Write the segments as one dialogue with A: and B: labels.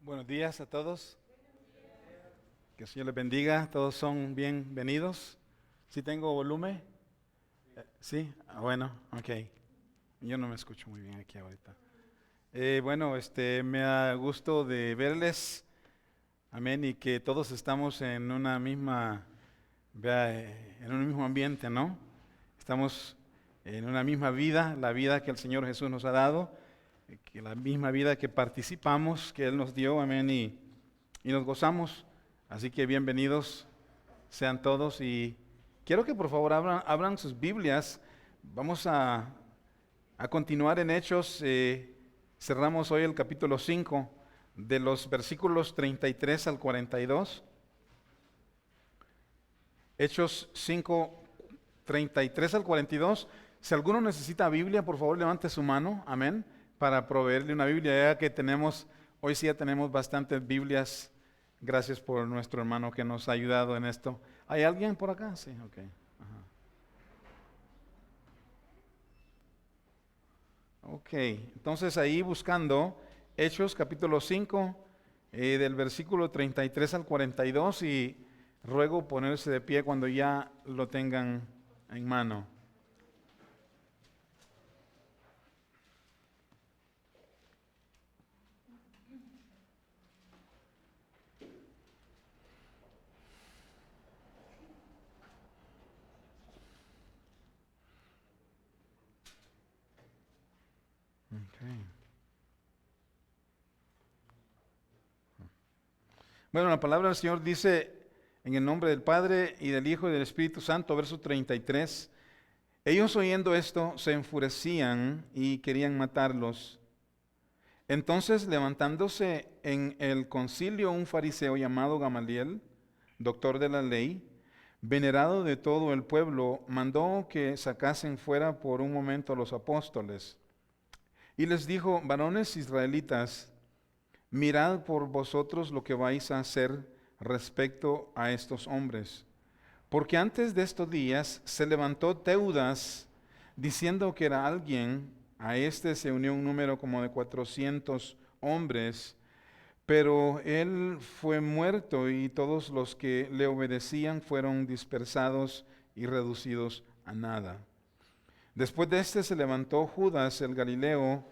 A: Buenos días a todos. Que el Señor les bendiga. Todos son bienvenidos. ¿Sí tengo volumen? ¿Sí? Bueno, ok. Yo no me escucho muy bien aquí ahorita. Me da gusto de verles. Amén. Y que todos estamos en una misma, en un mismo ambiente, ¿no? Estamos en una misma vida, la vida que el Señor Jesús nos ha dado, que la misma vida que participamos, que Él nos dio. Amén. Y nos gozamos. Así que bienvenidos sean todos y quiero que por favor abran sus Biblias. Vamos a continuar en Hechos. Cerramos hoy el capítulo 5 de los versículos 33 al 42. Hechos 5, 33 al 42. Si alguno necesita Biblia, por favor levante su mano, amén, para proveerle una Biblia, ya que hoy sí ya tenemos bastantes Biblias. Gracias por nuestro hermano que nos ha ayudado en esto. ¿Hay alguien por acá? Sí, ok. Ajá. Ok, entonces ahí buscando Hechos capítulo 5, del versículo 33 al 42 y ruego ponerse de pie cuando ya lo tengan en mano. Okay. Bueno, la palabra del Señor dice en el nombre del Padre y del Hijo y del Espíritu Santo, verso 33. Ellos oyendo esto se enfurecían y querían matarlos. Entonces, levantándose en el concilio un fariseo llamado Gamaliel, doctor de la ley, venerado de todo el pueblo, mandó que sacasen fuera por un momento a los apóstoles. Y les dijo: varones israelitas, mirad por vosotros lo que vais a hacer respecto a estos hombres. Porque antes de estos días se levantó Teudas diciendo que era alguien. A este se unió un número como de 400 hombres, pero él fue muerto y todos los que le obedecían fueron dispersados y reducidos a nada. Después de este se levantó Judas el Galileo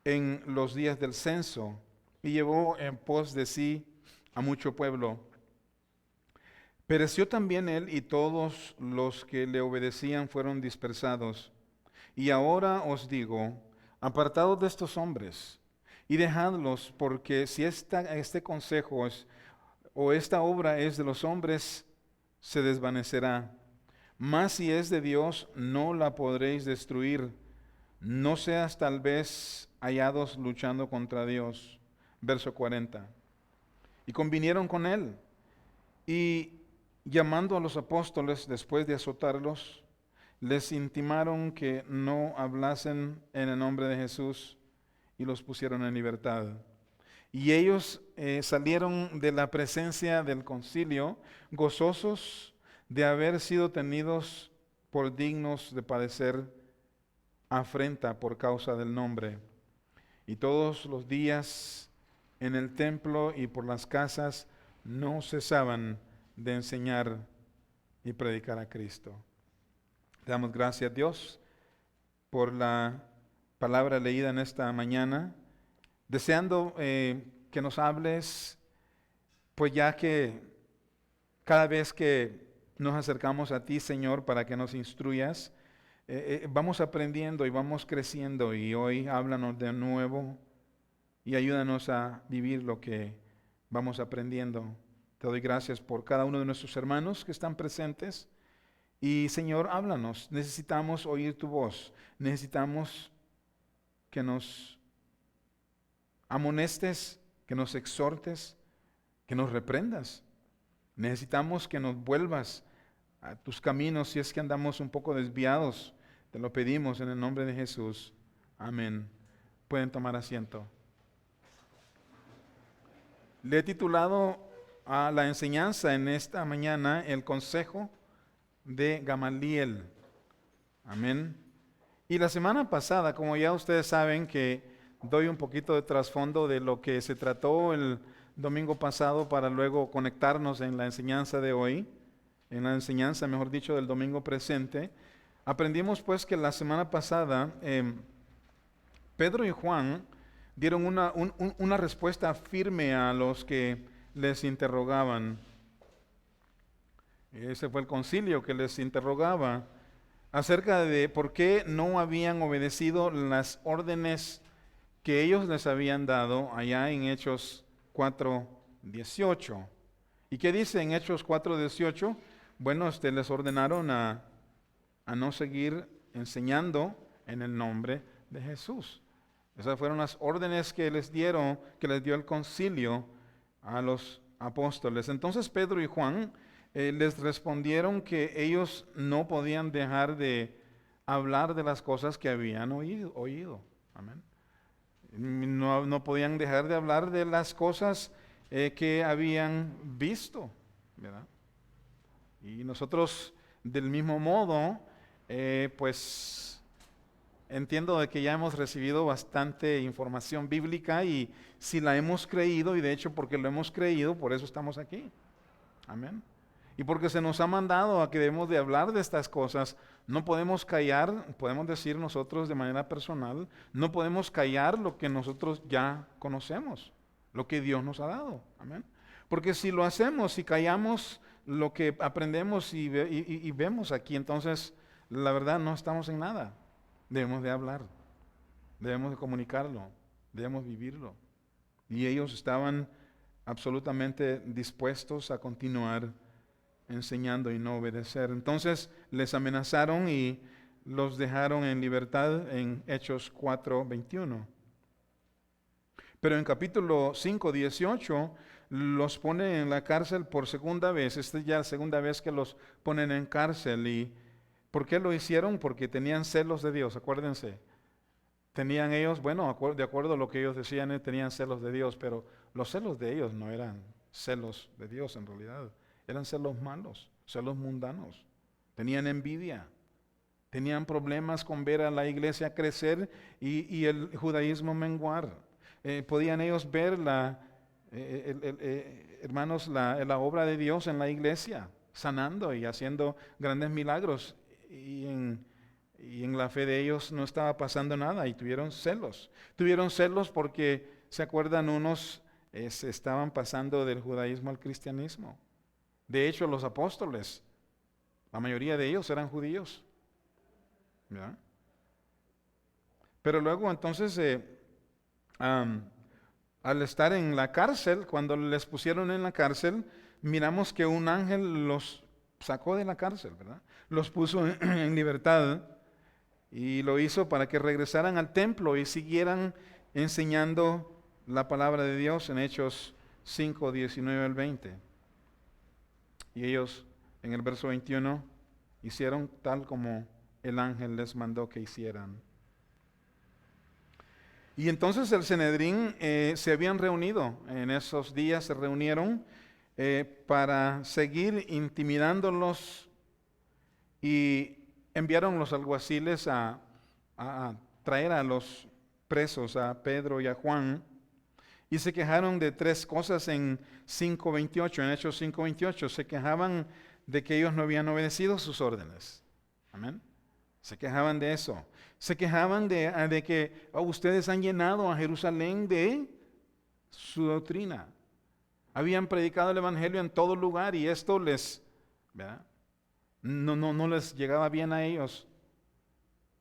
A: en los días del censo y llevó en pos de sí a mucho pueblo. Pereció también él y todos los que le obedecían fueron dispersados. Y ahora os digo, apartados de estos hombres y dejadlos, porque si este consejo o esta obra es de los hombres, se desvanecerá. Mas si es de Dios, no la podréis destruir. No seas tal vez hallados luchando contra Dios. Verso 40. Y convinieron con él. Y llamando a los apóstoles después de azotarlos, les intimaron que no hablasen en el nombre de Jesús y los pusieron en libertad. Y ellos salieron de la presencia del concilio gozosos de haber sido tenidos por dignos de padecer afrenta por causa del nombre. Y todos los días en el templo y por las casas no cesaban de enseñar y predicar a Cristo. Le damos gracias a Dios por la palabra leída en esta mañana, deseando que nos hables, pues ya que cada vez que nos acercamos a ti, Señor, para que nos instruyas, vamos aprendiendo y vamos creciendo, y hoy háblanos de nuevo y ayúdanos a vivir lo que vamos aprendiendo. Te doy gracias por cada uno de nuestros hermanos que están presentes. Y Señor, háblanos. Necesitamos oír tu voz. Necesitamos que nos amonestes, que nos exhortes, que nos reprendas. Necesitamos que nos vuelvas a tus caminos si es que andamos un poco desviados. Te lo pedimos en el nombre de Jesús. Amén. Pueden tomar asiento. Le he titulado a la enseñanza en esta mañana el consejo de Gamaliel. Amén. Y la semana pasada, como ya ustedes saben, que doy un poquito de trasfondo de lo que se trató el domingo pasado para luego conectarnos en la enseñanza de hoy, en la enseñanza, mejor dicho, del domingo presente. Aprendimos pues que la semana pasada Pedro y Juan dieron una respuesta firme a los que les interrogaban. Ese fue el concilio que les interrogaba acerca de por qué no habían obedecido las órdenes que ellos les habían dado allá en Hechos 4:18. ¿Y qué dice en Hechos 4:18? Bueno, les ordenaron a no seguir enseñando en el nombre de Jesús. Esas fueron las órdenes que les dio el concilio a los apóstoles. Entonces Pedro y Juan les respondieron que ellos no podían dejar de hablar de las cosas que habían oído. Amén. No podían dejar de hablar de las cosas que habían visto, ¿verdad? Y nosotros del mismo modo, pues entiendo de que ya hemos recibido bastante información bíblica y si la hemos creído, y de hecho porque lo hemos creído, por eso estamos aquí. Amén. Y porque se nos ha mandado a que debemos de hablar de estas cosas, no podemos callar, podemos decir nosotros de manera personal, no podemos callar lo que nosotros ya conocemos, lo que Dios nos ha dado. Amén. Porque si lo hacemos, si callamos lo que aprendemos y vemos aquí, entonces la verdad no estamos en nada. Debemos de hablar, debemos de comunicarlo, debemos vivirlo. Y ellos estaban absolutamente dispuestos a continuar enseñando y no obedecer. Entonces les amenazaron y los dejaron en libertad en Hechos 4:21. Pero en capítulo 5:18 los ponen en la cárcel por segunda vez. Esta es ya la segunda vez que los ponen en cárcel. ¿Y por qué lo hicieron? Porque tenían celos de Dios, acuérdense. Tenían ellos, bueno, de acuerdo a lo que ellos decían, tenían celos de Dios, pero los celos de ellos no eran celos de Dios en realidad. Eran celos malos, celos mundanos. Tenían envidia. Tenían problemas con ver a la iglesia crecer y el judaísmo menguar. Podían ellos ver, hermanos, la obra de Dios en la iglesia, sanando y haciendo grandes milagros. Y en la fe de ellos no estaba pasando nada y tuvieron celos. Tuvieron celos porque, ¿se acuerdan? Unos se estaban pasando del judaísmo al cristianismo. De hecho, los apóstoles, la mayoría de ellos eran judíos. ¿Ya? Pero luego entonces, al estar en la cárcel, cuando les pusieron en la cárcel, miramos que un ángel los sacó de la cárcel, ¿verdad? Los puso en libertad y lo hizo para que regresaran al templo y siguieran enseñando la palabra de Dios en Hechos 5:19 al 20. Y ellos, en el verso 21, hicieron tal como el ángel les mandó que hicieran. Y entonces el Sanedrín se habían reunido, en esos días se reunieron para seguir intimidándolos y enviaron los alguaciles a traer a los presos, a Pedro y a Juan, y se quejaron de tres cosas en 5:28, en Hechos 5:28, se quejaban de que ellos no habían obedecido sus órdenes. Amén. Se quejaban de eso. Se quejaban de que ustedes han llenado a Jerusalén de su doctrina. Habían predicado el evangelio en todo lugar y esto ¿verdad? No les llegaba bien a ellos.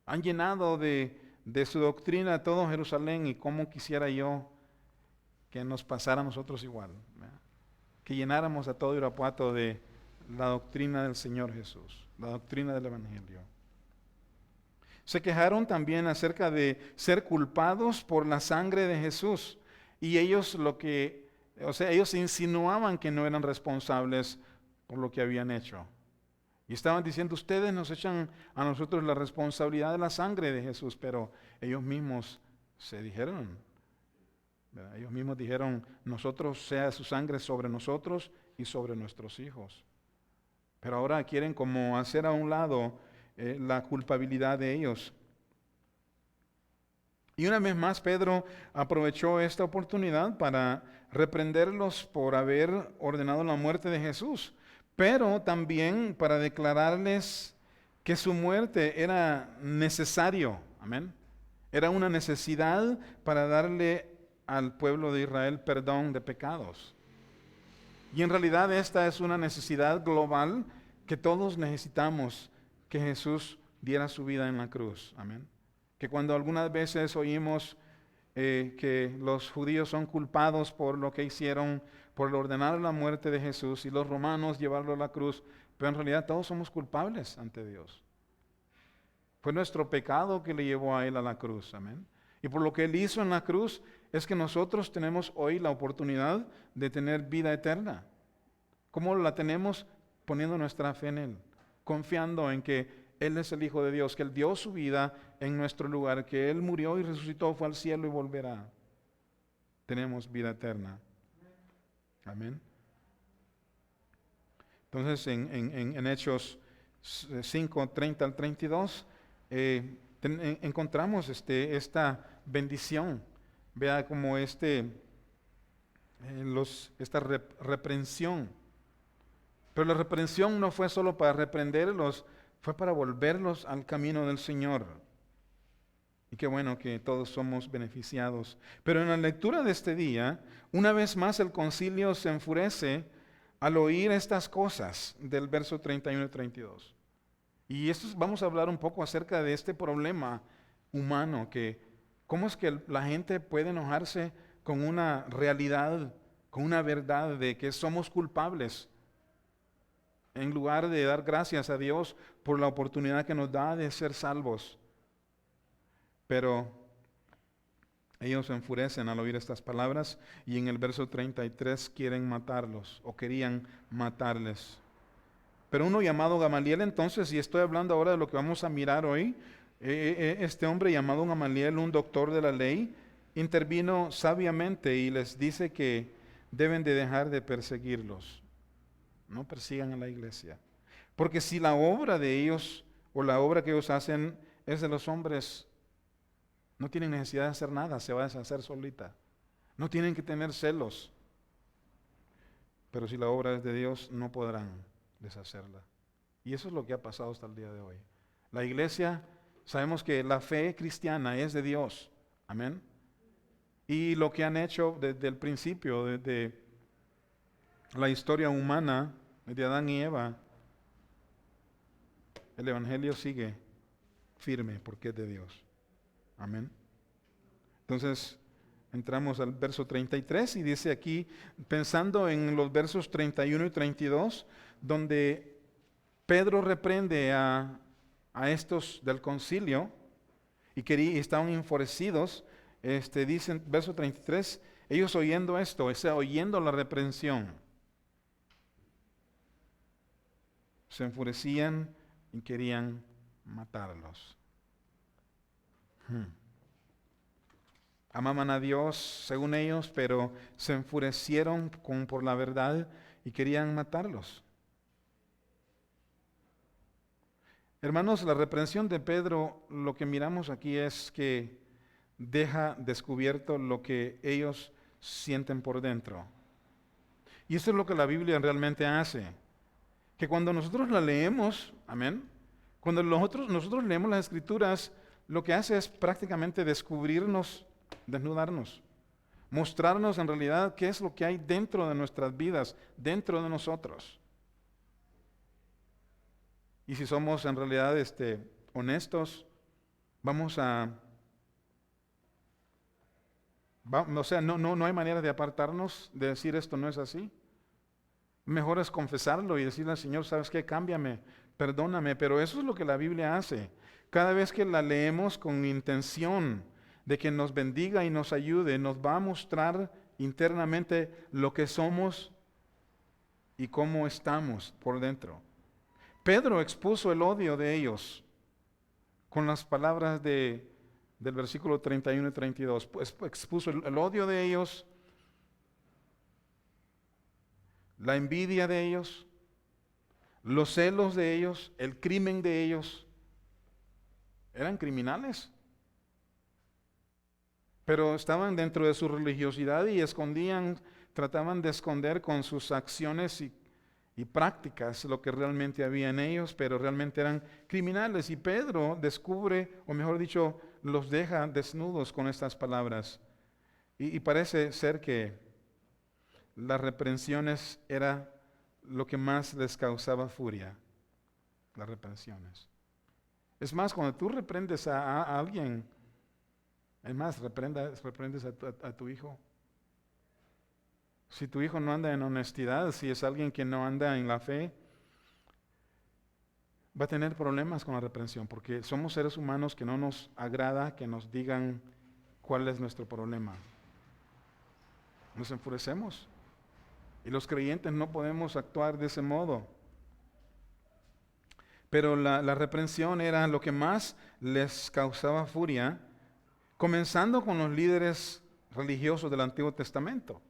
A: Han llenado de su doctrina todo Jerusalén y cómo quisiera yo que nos pasara a nosotros igual, ¿verdad? Que llenáramos a todo Irapuato de la doctrina del Señor Jesús, la doctrina del evangelio. Se quejaron también acerca de ser culpados por la sangre de Jesús. Y ellos ellos insinuaban que no eran responsables por lo que habían hecho. Y estaban diciendo, ustedes nos echan a nosotros la responsabilidad de la sangre de Jesús, pero ellos mismos se dijeron, ¿verdad? Ellos mismos dijeron, nosotros sea su sangre sobre nosotros y sobre nuestros hijos. Pero ahora quieren como hacer a un lado la culpabilidad de ellos. Y una vez más Pedro aprovechó esta oportunidad para reprenderlos por haber ordenado la muerte de Jesús, pero también para declararles que su muerte era necesario, amén. Era una necesidad para darle al pueblo de Israel perdón de pecados. Y en realidad esta es una necesidad global que todos necesitamos que Jesús diera su vida en la cruz, amén. Que cuando algunas veces oímos que los judíos son culpados por lo que hicieron, por ordenar la muerte de Jesús y los romanos llevarlo a la cruz, pero en realidad todos somos culpables ante Dios. Fue nuestro pecado que le llevó a Él a la cruz, amén. Y por lo que Él hizo en la cruz es que nosotros tenemos hoy la oportunidad de tener vida eterna. ¿Cómo la tenemos? Poniendo nuestra fe en Él, confiando en que Él es el Hijo de Dios, que Él dio su vida en nuestro lugar, que Él murió y resucitó, fue al cielo y volverá. Tenemos vida eterna. Amén. Entonces en Hechos 5, 30 al 32, encontramos esta bendición. Vea como esta reprensión. Pero la reprensión no fue solo para reprenderlos, fue para volverlos al camino del Señor. Y qué bueno que todos somos beneficiados. Pero en la lectura de este día, una vez más el concilio se enfurece al oír estas cosas del verso 31 y 32. Y vamos a hablar un poco acerca de este problema humano, que cómo es que la gente puede enojarse con una realidad, con una verdad de que somos culpables, en lugar de dar gracias a Dios por la oportunidad que nos da de ser salvos. Pero ellos se enfurecen al oír estas palabras y en el verso 33 quieren matarlos o querían matarles. Pero uno llamado Gamaliel entonces, y estoy hablando ahora de lo que vamos a mirar hoy, este hombre llamado Gamaliel, un doctor de la ley, intervino sabiamente y les dice que deben de dejar de perseguirlos. No persigan a la iglesia. Porque si la obra de ellos o la obra que ellos hacen es de los hombres, no tienen necesidad de hacer nada, se va a deshacer solita. No tienen que tener celos. Pero si la obra es de Dios, no podrán deshacerla. Y eso es lo que ha pasado hasta el día de hoy. La iglesia, sabemos que la fe cristiana es de Dios. Amén. Y lo que han hecho desde el principio, desde la historia humana de Adán y Eva, el evangelio sigue firme porque es de Dios. Amén. Entonces, entramos al verso 33 y dice aquí, pensando en los versos 31 y 32, donde Pedro reprende a estos del concilio y estaban enfurecidos, dicen, verso 33, ellos oyendo esto, oyendo la reprensión, se enfurecían y querían matarlos. Amaban a Dios según ellos, pero se enfurecieron por la verdad y querían matarlos. Hermanos, la reprensión de Pedro, lo que miramos aquí es que deja descubierto lo que ellos sienten por dentro. Y eso es lo que la Biblia realmente hace. Que cuando nosotros la leemos, amén, cuando nosotros leemos las Escrituras, lo que hace es prácticamente descubrirnos, desnudarnos, mostrarnos en realidad qué es lo que hay dentro de nuestras vidas, dentro de nosotros. Y si somos en realidad honestos, no hay manera de apartarnos, de decir esto no es así. Mejor es confesarlo y decirle al Señor, ¿sabes qué? Cámbiame, perdóname. Pero eso es lo que la Biblia hace. Cada vez que la leemos con intención de que nos bendiga y nos ayude, nos va a mostrar internamente lo que somos y cómo estamos por dentro. Pedro expuso el odio de ellos con las palabras del versículo 31 y 32. Pues expuso el odio de ellos, la envidia de ellos, los celos de ellos, el crimen de ellos. Eran criminales. pero estaban dentro de su religiosidad y escondían, trataban de esconder con sus acciones y prácticas lo que realmente había en ellos, pero realmente eran criminales. Y Pedro descubre, o mejor dicho, los deja desnudos con estas palabras. Y parece ser que las reprensiones era lo que más les causaba furia, las reprensiones. Es más, cuando tú reprendes a alguien, es más, reprendes a tu hijo. Si tu hijo no anda en honestidad, si es alguien que no anda en la fe, va a tener problemas con la reprensión, porque somos seres humanos que no nos agrada que nos digan cuál es nuestro problema. Nos enfurecemos. Y los creyentes no podemos actuar de ese modo. Pero la reprensión era lo que más les causaba furia, comenzando con los líderes religiosos del Antiguo Testamento.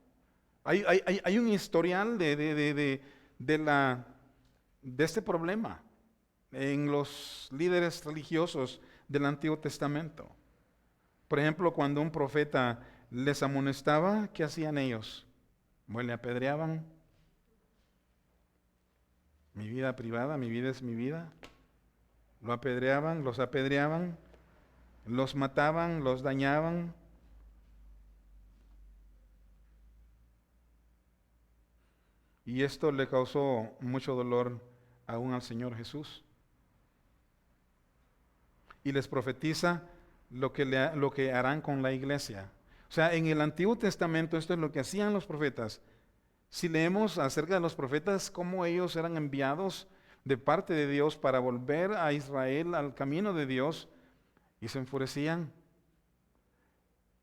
A: Hay un historial de este problema en los líderes religiosos del Antiguo Testamento. Por ejemplo, cuando un profeta les amonestaba, ¿qué hacían ellos? Bueno, le apedreaban. Mi vida privada, mi vida es mi vida. Lo apedreaban, los mataban, los dañaban. Y esto le causó mucho dolor aún al Señor Jesús. Y les profetiza lo que harán con la iglesia. O sea, en el Antiguo Testamento esto es lo que hacían los profetas. Si leemos acerca de los profetas, cómo ellos eran enviados de parte de Dios para volver a Israel al camino de Dios, y se enfurecían.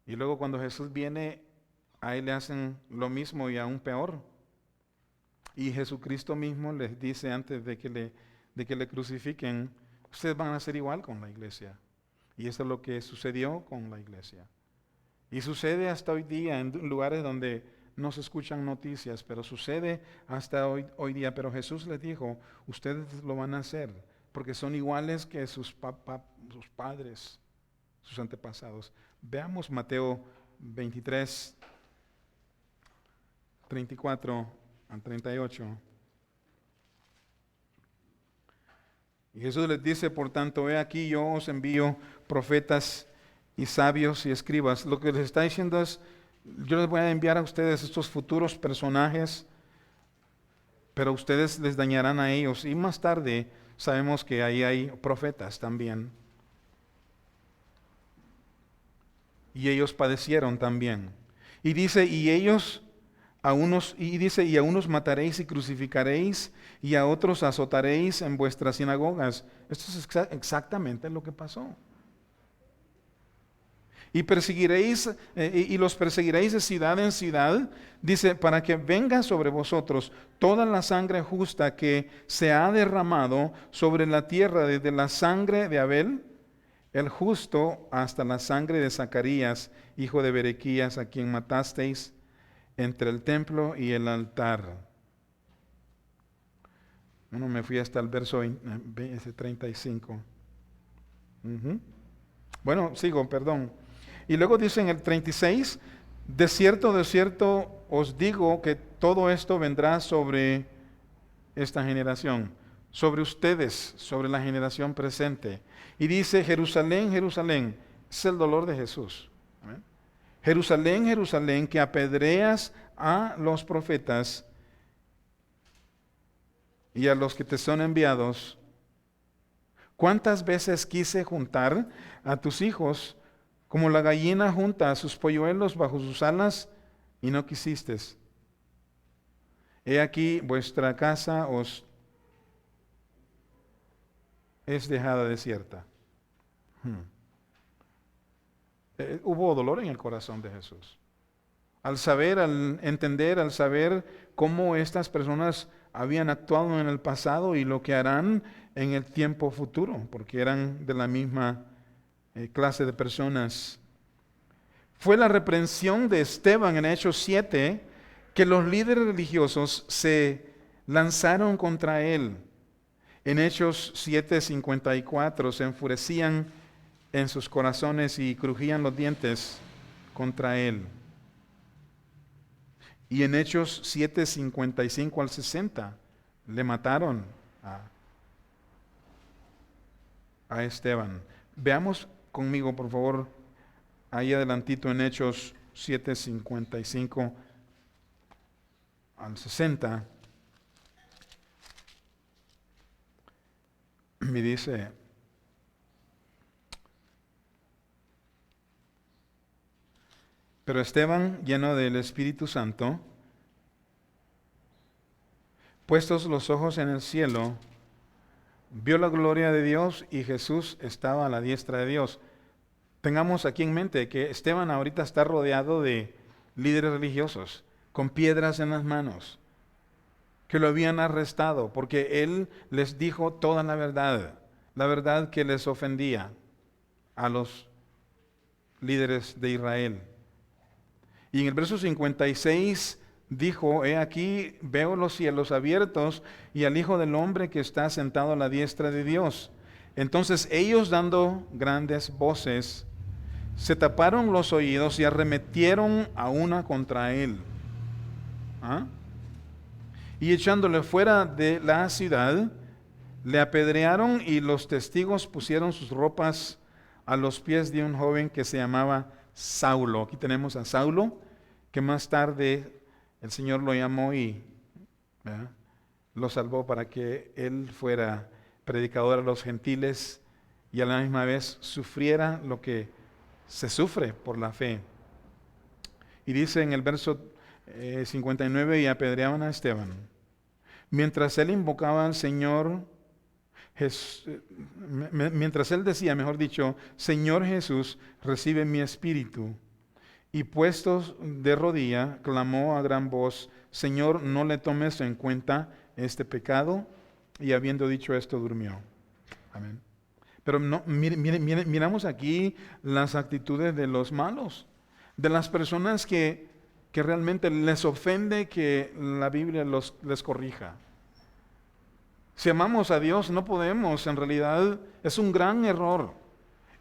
A: Y luego cuando Jesús viene, a él le hacen lo mismo y aún peor. Y Jesucristo mismo les dice antes de que le crucifiquen, ustedes van a hacer igual con la iglesia. Y eso es lo que sucedió con la iglesia. Y sucede hasta hoy día en lugares donde no se escuchan noticias, pero sucede hasta hoy día. Pero Jesús les dijo, ustedes lo van a hacer, porque son iguales que sus padres, sus antepasados. Veamos Mateo 23, 34 al 38. Y Jesús les dice, por tanto, he aquí yo os envío profetas y sabios y escribas. Lo que les está diciendo es, yo les voy a enviar a ustedes estos futuros personajes, pero ustedes les dañarán a ellos. Y más tarde sabemos que ahí hay profetas también. Y ellos padecieron también. Y dice, y a unos mataréis y crucificaréis, y a otros azotaréis en vuestras sinagogas. Esto es exactamente lo que pasó. Y los perseguiréis de ciudad en ciudad, dice, para que venga sobre vosotros toda la sangre justa que se ha derramado sobre la tierra, desde la sangre de Abel, el justo, hasta la sangre de Zacarías, hijo de Berequías, a quien matasteis entre el templo y el altar. Bueno, me fui hasta el verso 35. Bueno, sigo, perdón. Y luego dice en el 36, de cierto os digo que todo esto vendrá sobre esta generación, sobre ustedes, sobre la generación presente. Y dice, Jerusalén, Jerusalén, es el dolor de Jesús. ¿Amén? Jerusalén, Jerusalén, que apedreas a los profetas y a los que te son enviados. ¿Cuántas veces quise juntar a tus hijos como la gallina junta a sus polluelos bajo sus alas y no quisiste? He aquí vuestra casa os es dejada desierta. Hubo dolor en el corazón de Jesús. Al entender, al saber cómo estas personas habían actuado en el pasado y lo que harán en el tiempo futuro, porque eran de la misma clase de personas. Fue la reprensión de Esteban en Hechos 7 que los líderes religiosos se lanzaron contra él. En Hechos 7:54 se enfurecían en sus corazones y crujían los dientes contra él. Y en Hechos 7:55 al 60 le mataron a Esteban. Veamos conmigo, por favor, ahí adelantito en Hechos 7:55 al 60. Me dice: pero Esteban, lleno del Espíritu Santo, puestos los ojos en el cielo, vio la gloria de Dios y Jesús estaba a la diestra de Dios. Tengamos aquí en mente que Esteban ahorita está rodeado de líderes religiosos, con piedras en las manos, que lo habían arrestado porque él les dijo toda la verdad que les ofendía a los líderes de Israel. Y en el verso 56 dijo: he aquí, veo los cielos abiertos y al Hijo del Hombre que está sentado a la diestra de Dios. Entonces ellos, dando grandes voces, se taparon los oídos y arremetieron a una contra él. Y echándole fuera de la ciudad, le apedrearon, y los testigos pusieron sus ropas a los pies de un joven que se llamaba Saulo. Aquí tenemos a Saulo, que más tarde el Señor lo llamó y lo salvó para que él fuera predicador a los gentiles y a la misma vez sufriera lo que se sufre por la fe. Y dice en el verso 59: y apedreaban a Esteban. Mientras él invocaba al Señor, mientras él decía, mejor dicho: Señor Jesús, recibe mi espíritu. Y puestos de rodilla, clamó a gran voz: Señor, no le tomes en cuenta este pecado. Y habiendo dicho esto, durmió. Amén. Pero no, miramos aquí las actitudes de los malos, de las personas que realmente les ofende que la Biblia les corrija. Si amamos a Dios, no podemos, en realidad es un gran error.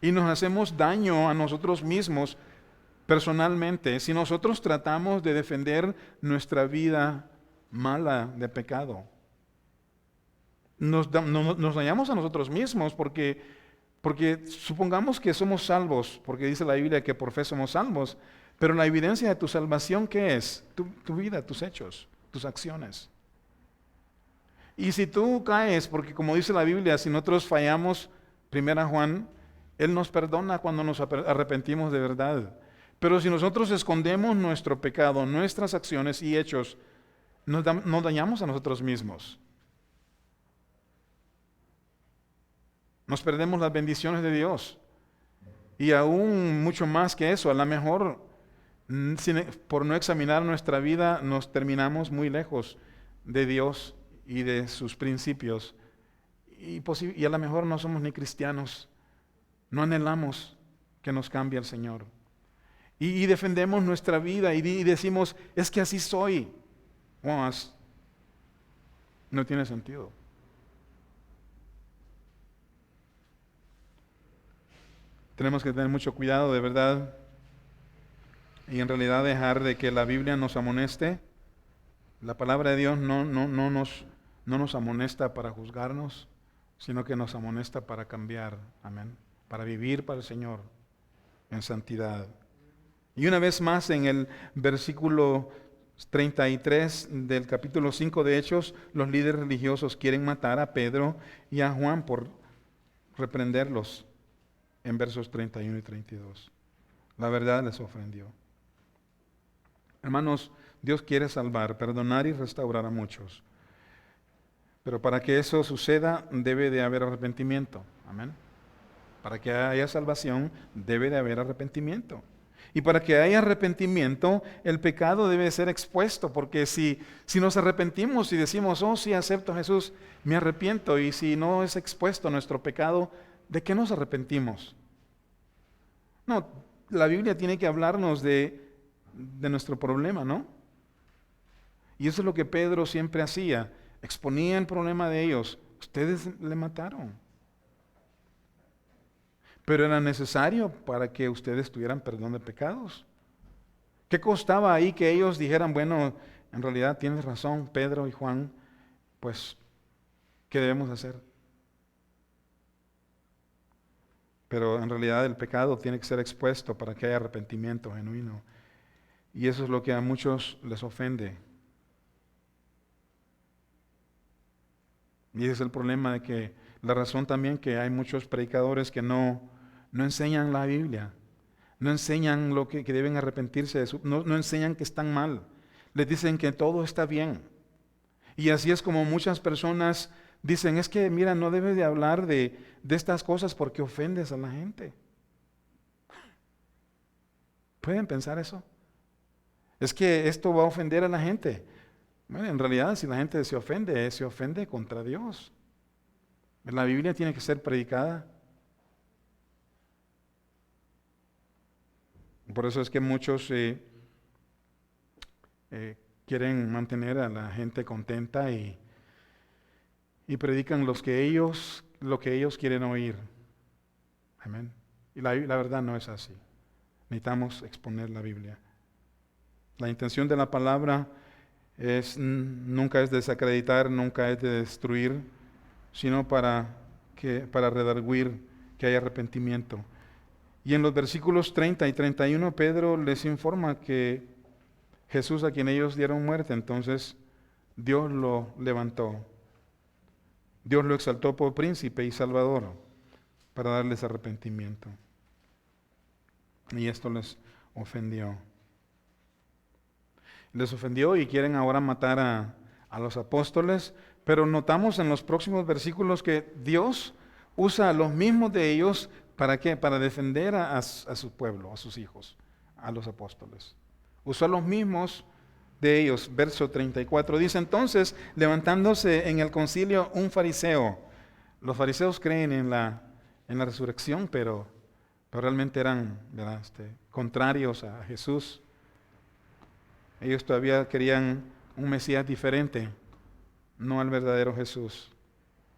A: Y nos hacemos daño a nosotros mismos personalmente si nosotros tratamos de defender nuestra vida mala de pecado. Nos dañamos a nosotros mismos porque supongamos que somos salvos, porque dice la Biblia que por fe somos salvos, pero la evidencia de tu salvación, ¿qué es? Tu vida, tus hechos, tus acciones. Y si tú caes, porque como dice la Biblia, si nosotros fallamos, 1 Juan, Él nos perdona cuando nos arrepentimos de verdad. Pero si nosotros escondemos nuestro pecado, nuestras acciones y hechos, nos dañamos a nosotros mismos. Nos perdemos las bendiciones de Dios. Y aún mucho más que eso, a lo mejor por no examinar nuestra vida nos terminamos muy lejos de Dios y de sus principios. Y a lo mejor no somos ni cristianos. No anhelamos que nos cambie el Señor. Y defendemos nuestra vida y decimos: es que así soy. No tiene sentido. Tenemos que tener mucho cuidado, de verdad, y en realidad dejar de que la Biblia nos amoneste. La palabra de Dios no nos amonesta para juzgarnos, sino que nos amonesta para cambiar, amén, para vivir para el Señor en santidad. Y una vez más, en el versículo 33 del capítulo 5 de Hechos, los líderes religiosos quieren matar a Pedro y a Juan por reprenderlos en versos 31 y 32. La verdad les ofendió. Hermanos, Dios quiere salvar, perdonar y restaurar a muchos. Pero para que eso suceda, debe de haber arrepentimiento. Amén. Para que haya salvación, debe de haber arrepentimiento. Y para que haya arrepentimiento, el pecado debe ser expuesto, porque si nos arrepentimos y decimos: oh sí, acepto a Jesús, me arrepiento, y si no es expuesto nuestro pecado, ¿de qué nos arrepentimos? No, la Biblia tiene que hablarnos de nuestro problema, ¿no? Y eso es lo que Pedro siempre hacía, exponía el problema de ellos. Ustedes le mataron. Pero era necesario para que ustedes tuvieran perdón de pecados. ¿Qué costaba ahí que ellos dijeran, bueno, en realidad tienes razón, Pedro y Juan, pues, ¿qué debemos hacer? Pero en realidad el pecado tiene que ser expuesto para que haya arrepentimiento genuino. Y eso es lo que a muchos les ofende. Y ese es el problema de que, la razón también que hay muchos predicadores que no enseñan la Biblia, no enseñan lo que deben arrepentirse de no enseñan que están mal, les dicen que todo está bien. Y así es como muchas personas dicen, es que mira, no debes de hablar de estas cosas porque ofendes a la gente. ¿Pueden pensar eso? Es que esto va a ofender a la gente. Bueno, en realidad, si la gente se ofende contra Dios. La Biblia tiene que ser predicada. Por eso es que muchos quieren mantener a la gente contenta y predican lo que ellos quieren oír. Amén. Y la verdad no es así. Necesitamos exponer la Biblia. La intención de la palabra nunca es desacreditar, nunca es de destruir, sino para redarguir, que haya arrepentimiento. Y en los versículos 30 y 31 Pedro les informa que Jesús, a quien ellos dieron muerte, entonces Dios lo levantó. Dios lo exaltó por príncipe y salvador para darles arrepentimiento. Y esto les ofendió. Les ofendió y quieren ahora matar a los apóstoles, pero notamos en los próximos versículos que Dios usa a los mismos de ellos, ¿para qué? Para defender a su pueblo, a sus hijos, a los apóstoles. Usó a los mismos de ellos. Verso 34 dice, entonces, levantándose en el concilio un fariseo. Los fariseos creen en la resurrección, pero realmente eran, ¿verdad? Contrarios a Jesús. Ellos todavía querían un Mesías diferente, no al verdadero Jesús,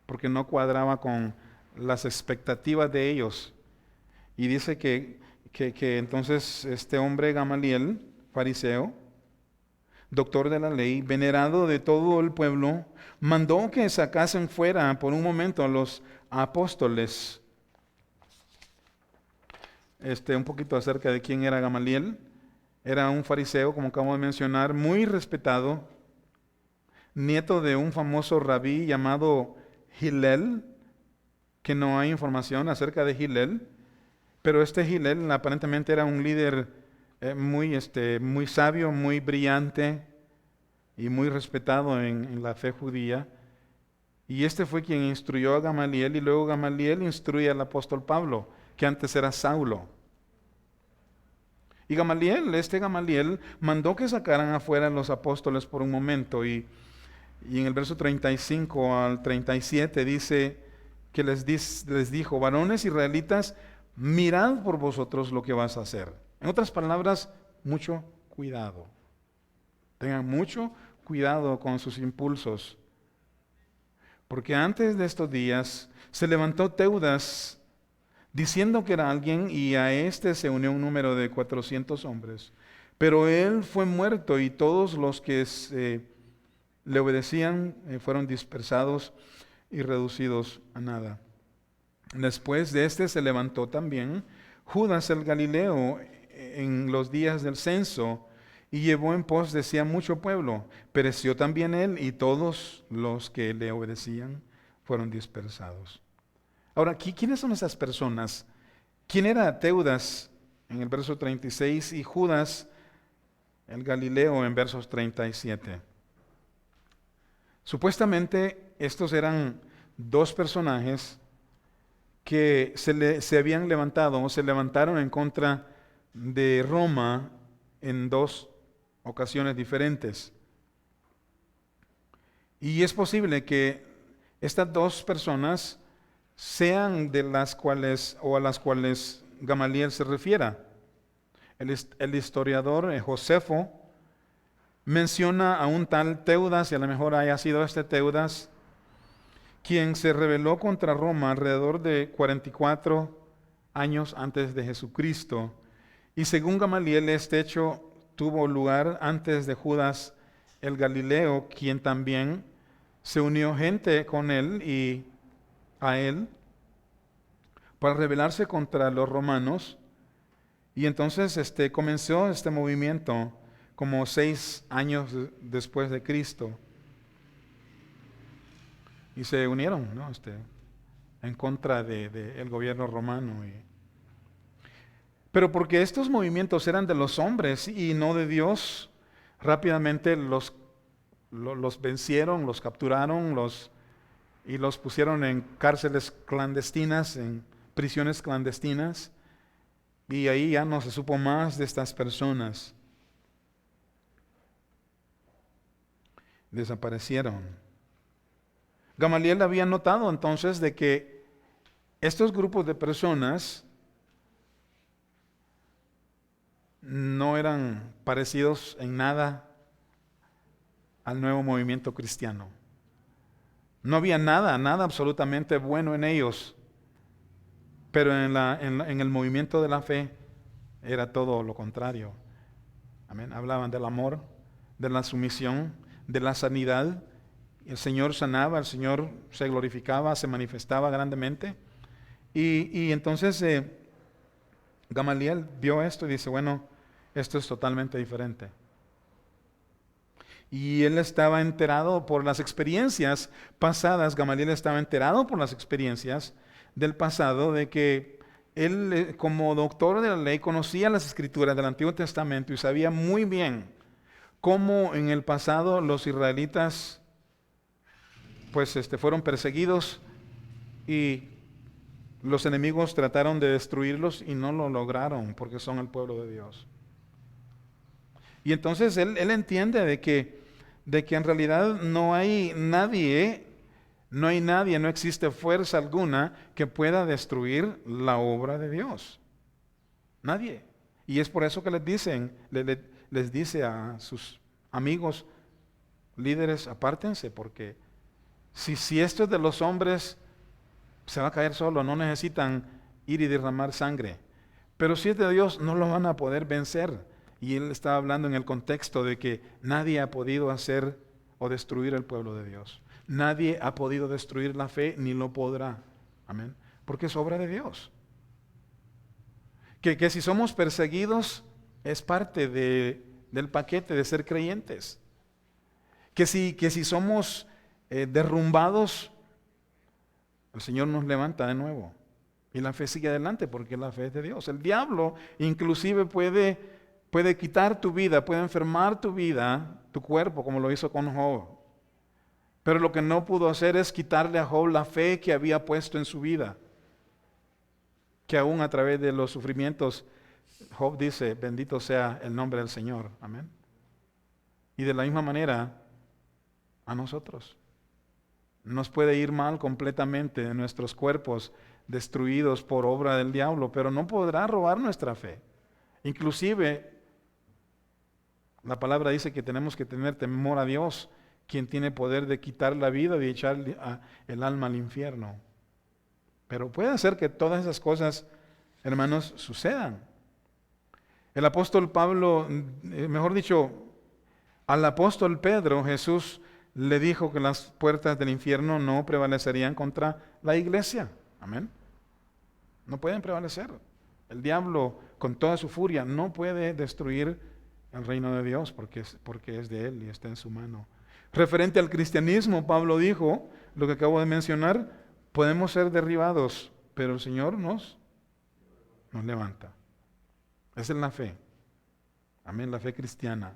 A: porque no cuadraba con las expectativas de ellos. Y dice que entonces este hombre Gamaliel, fariseo, doctor de la ley, venerado de todo el pueblo, mandó que sacasen fuera por un momento a los apóstoles. Un poquito acerca de quién era Gamaliel. Era un fariseo, como acabo de mencionar, muy respetado, nieto de un famoso rabí llamado Hillel, que no hay información acerca de Hillel, pero Hillel aparentemente era un líder muy sabio, muy brillante y muy respetado en la fe judía. Y fue quien instruyó a Gamaliel, y luego Gamaliel instruye al apóstol Pablo, que antes era Saulo. Y Gamaliel mandó que sacaran afuera a los apóstoles por un momento, y en el verso 35 al 37 dice que les dijo, varones israelitas, mirad por vosotros lo que vas a hacer. En otras palabras, mucho cuidado. Tengan mucho cuidado con sus impulsos. Porque antes de estos días se levantó Teudas diciendo que era alguien, y a se unió un número de 400 hombres. Pero él fue muerto y todos los que le obedecían fueron dispersados y reducidos a nada. Después de se levantó también Judas el Galileo en los días del censo y llevó en pos de sí a mucho pueblo. Pereció también él y todos los que le obedecían fueron dispersados. Ahora, ¿quiénes son esas personas? ¿Quién era Teudas en el verso 36 y Judas el Galileo en versos 37? Supuestamente estos eran dos personajes que se habían levantado o se levantaron en contra de Roma en dos ocasiones diferentes. Y es posible que estas dos personas sean de las cuales o a las cuales Gamaliel se refiera. El historiador Josefo menciona a un tal Teudas, y a lo mejor haya sido Teudas, quien se rebeló contra Roma alrededor de 44 años antes de Jesucristo. Y según Gamaliel, este hecho tuvo lugar antes de Judas el Galileo, quien también se unió gente con él y a él para rebelarse contra los romanos. Y entonces comenzó este movimiento como 6 años después de Cristo. Y se unieron, ¿no? En contra del gobierno romano. Pero porque estos movimientos eran de los hombres y no de Dios, rápidamente los vencieron, los capturaron, y los pusieron en cárceles clandestinas, en prisiones clandestinas. Y ahí ya no se supo más de estas personas. Desaparecieron. Gamaliel había notado entonces de que estos grupos de personas no eran parecidos en nada al nuevo movimiento cristiano. No había nada absolutamente bueno en ellos, pero en el movimiento de la fe era todo lo contrario. Amén. Hablaban del amor, de la sumisión, de la sanidad. El Señor sanaba, el Señor se glorificaba, se manifestaba grandemente. Y entonces Gamaliel vio esto y dice, bueno, esto es totalmente diferente. Y él estaba enterado por las experiencias pasadas, Gamaliel estaba enterado por las experiencias del pasado, de que él como doctor de la ley conocía las escrituras del Antiguo Testamento y sabía muy bien cómo en el pasado los israelitas pues fueron perseguidos y los enemigos trataron de destruirlos y no lo lograron porque son el pueblo de Dios. Y entonces él entiende de que en realidad no existe fuerza alguna que pueda destruir la obra de Dios. Nadie. Y es por eso que les dice a sus amigos, líderes, apártense, porque si esto es de los hombres, se va a caer solo, no necesitan ir y derramar sangre. Pero si es de Dios, no lo van a poder vencer. Y él estaba hablando en el contexto de que nadie ha podido hacer o destruir el pueblo de Dios. Nadie ha podido destruir la fe ni lo podrá. Amén. Porque es obra de Dios. Que si somos perseguidos es parte del paquete de ser creyentes. Que si somos derrumbados, el Señor nos levanta de nuevo. Y la fe sigue adelante porque la fe es de Dios. El diablo inclusive puede quitar tu vida, puede enfermar tu vida, tu cuerpo, como lo hizo con Job. Pero lo que no pudo hacer es quitarle a Job la fe que había puesto en su vida. Que aún a través de los sufrimientos, Job dice, bendito sea el nombre del Señor. Amén. Y de la misma manera, a nosotros. Nos puede ir mal completamente en nuestros cuerpos destruidos por obra del diablo, pero no podrá robar nuestra fe. Inclusive, la palabra dice que tenemos que tener temor a Dios, quien tiene poder de quitar la vida y echar el alma al infierno. Pero puede ser que todas esas cosas, hermanos, sucedan. El apóstol Pablo, mejor dicho, al apóstol Pedro, Jesús le dijo que las puertas del infierno no prevalecerían contra la iglesia. Amén. No pueden prevalecer. El diablo, con toda su furia, no puede destruir el reino de Dios porque es de Él y está en su mano. Referente al cristianismo, Pablo dijo, lo que acabo de mencionar, podemos ser derribados, pero el Señor nos levanta. Esa es la fe. Amén, la fe cristiana.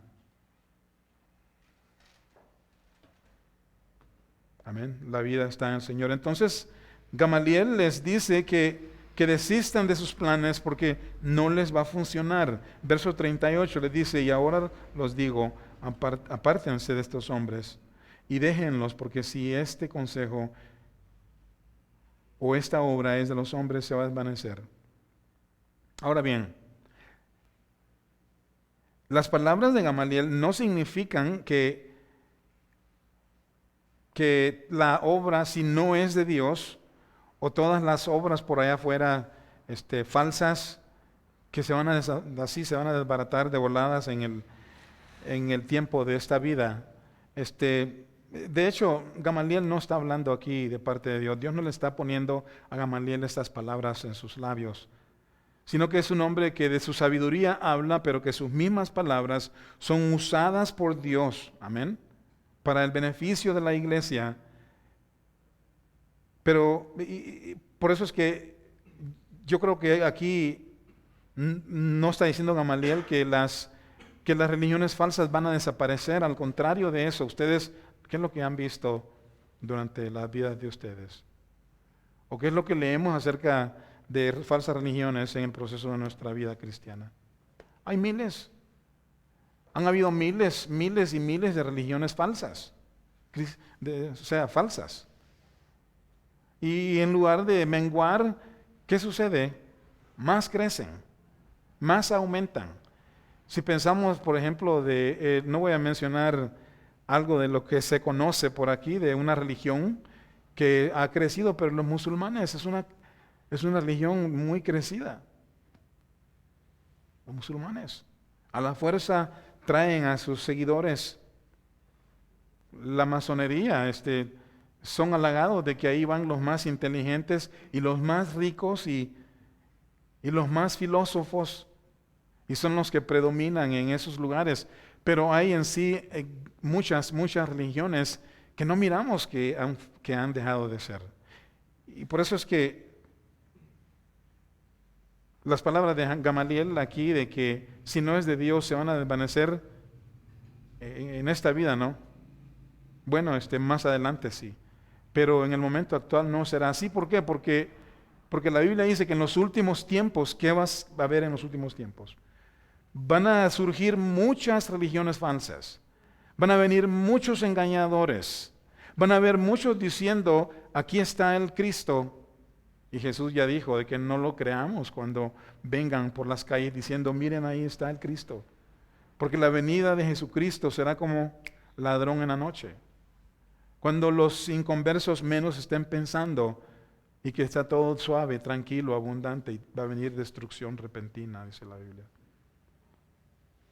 A: Amén, la vida está en el Señor. Entonces, Gamaliel les dice que desistan de sus planes porque no les va a funcionar. Verso 38 les dice, y ahora los digo, apártense de estos hombres y déjenlos, porque si este consejo o esta obra es de los hombres, se va a desvanecer. Ahora bien, las palabras de Gamaliel no significan que la obra, si no es de Dios, o todas las obras por allá afuera falsas, que así se van a desbaratar de voladas en el tiempo de esta vida. De hecho, Gamaliel no está hablando aquí de parte de Dios. Dios no le está poniendo a Gamaliel estas palabras en sus labios, sino que es un hombre que de su sabiduría habla, pero que sus mismas palabras son usadas por Dios, amén, para el beneficio de la iglesia. Pero por eso es que yo creo que aquí no está diciendo Gamaliel que las religiones falsas van a desaparecer. Al contrario de eso, ustedes, ¿qué es lo que han visto durante la vida de ustedes? ¿O qué es lo que leemos acerca de falsas religiones en el proceso de nuestra vida cristiana? Hay miles. Han habido miles y miles de religiones falsas. Falsas. Y en lugar de menguar, ¿qué sucede? Más crecen, más aumentan. Si pensamos, por ejemplo, no voy a mencionar algo de lo que se conoce por aquí, de una religión que ha crecido, pero los musulmanes es una religión muy crecida. Los musulmanes a la fuerza traen a sus seguidores. La masonería, son halagados de que ahí van los más inteligentes y los más ricos y los más filósofos, y son los que predominan en esos lugares. Pero hay en sí muchas religiones que no miramos que han dejado de ser. Y por eso es que las palabras de Gamaliel aquí de que si no es de Dios se van a desvanecer en esta vida, ¿no? Bueno, más adelante sí. Pero en el momento actual no será así. ¿Por qué? Porque la Biblia dice que en los últimos tiempos, ¿qué va a haber en los últimos tiempos? Van a surgir muchas religiones falsas. Van a venir muchos engañadores. Van a haber muchos diciendo, aquí está el Cristo. Y Jesús ya dijo de que no lo creamos cuando vengan por las calles diciendo, miren, ahí está el Cristo. Porque la venida de Jesucristo será como ladrón en la noche. Cuando los inconversos menos estén pensando y que está todo suave, tranquilo, abundante, y va a venir destrucción repentina, dice la Biblia.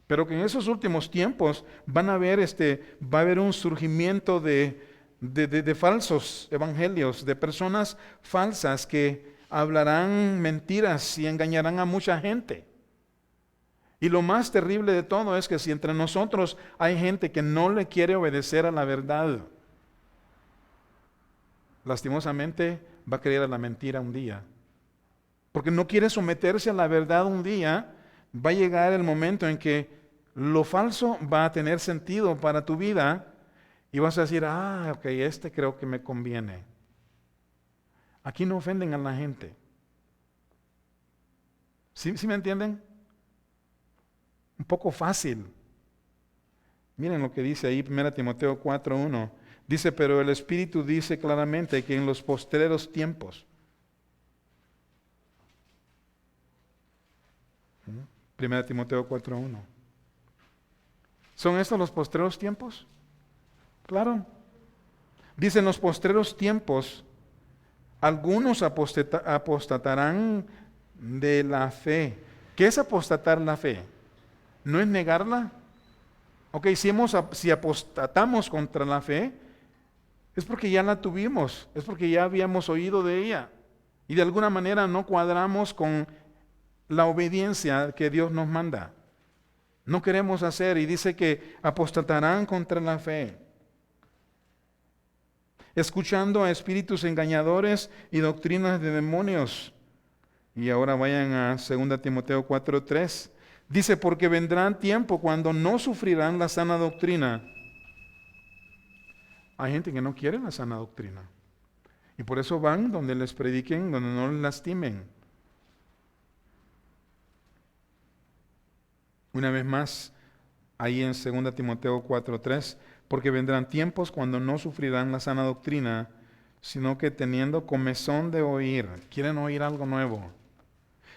A: Pero que en esos últimos tiempos va a haber un surgimiento de falsos evangelios, de personas falsas que hablarán mentiras y engañarán a mucha gente. Y lo más terrible de todo es que si entre nosotros hay gente que no le quiere obedecer a la verdad, lastimosamente va a creer a la mentira un día. Porque no quiere someterse a la verdad un día, va a llegar el momento en que lo falso va a tener sentido para tu vida y vas a decir, ok, creo que me conviene. Aquí no ofenden a la gente. ¿Sí me entienden? Un poco fácil. Miren lo que dice ahí 1 Timoteo 4:1. Dice, pero el Espíritu dice claramente que en los postreros tiempos, 1 Timoteo 4:1. ¿Son estos los postreros tiempos? Claro. Dice, en los postreros tiempos, algunos apostatarán de la fe. ¿Qué es apostatar la fe? ¿No es negarla? Ok, si apostatamos contra la fe, es porque ya la tuvimos, es porque ya habíamos oído de ella. Y de alguna manera no cuadramos con la obediencia que Dios nos manda. No queremos hacer, y dice que apostatarán contra la fe, escuchando a espíritus engañadores y doctrinas de demonios. Y ahora vayan a 2 Timoteo 4:3. Dice, porque vendrán tiempo cuando no sufrirán la sana doctrina. Hay gente que no quiere la sana doctrina. Y por eso van donde les prediquen, donde no les lastimen. Una vez más, ahí en 2 Timoteo 4:3, porque vendrán tiempos cuando no sufrirán la sana doctrina, sino que teniendo comezón de oír, quieren oír algo nuevo,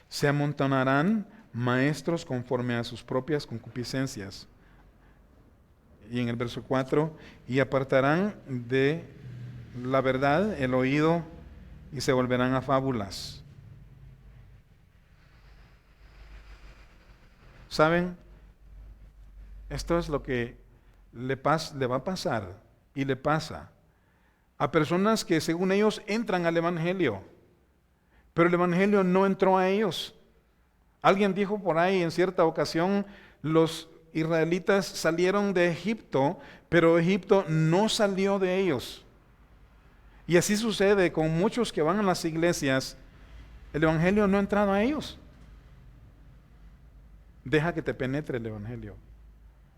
A: se amontonarán maestros conforme a sus propias concupiscencias. Y en el verso 4, y apartarán de la verdad el oído y se volverán a fábulas. ¿Saben? Esto es lo que le va a pasar y le pasa a personas que según ellos entran al Evangelio, pero el Evangelio no entró a ellos. Alguien dijo por ahí en cierta ocasión, los israelitas salieron de Egipto, pero Egipto no salió de ellos. Y así sucede con muchos que van a las iglesias, el Evangelio no ha entrado a ellos. Deja que te penetre el Evangelio.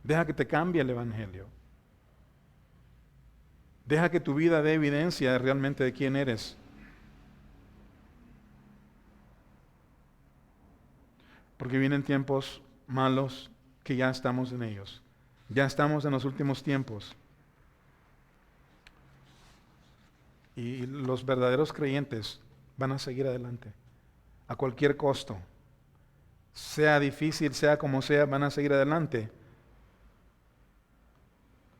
A: Deja que te cambie el Evangelio. Deja que tu vida dé evidencia realmente de quién eres. Porque vienen tiempos malos que ya estamos en ellos. Ya estamos en los últimos tiempos. Y los verdaderos creyentes van a seguir adelante. A cualquier costo. Sea difícil, sea como sea, van a seguir adelante.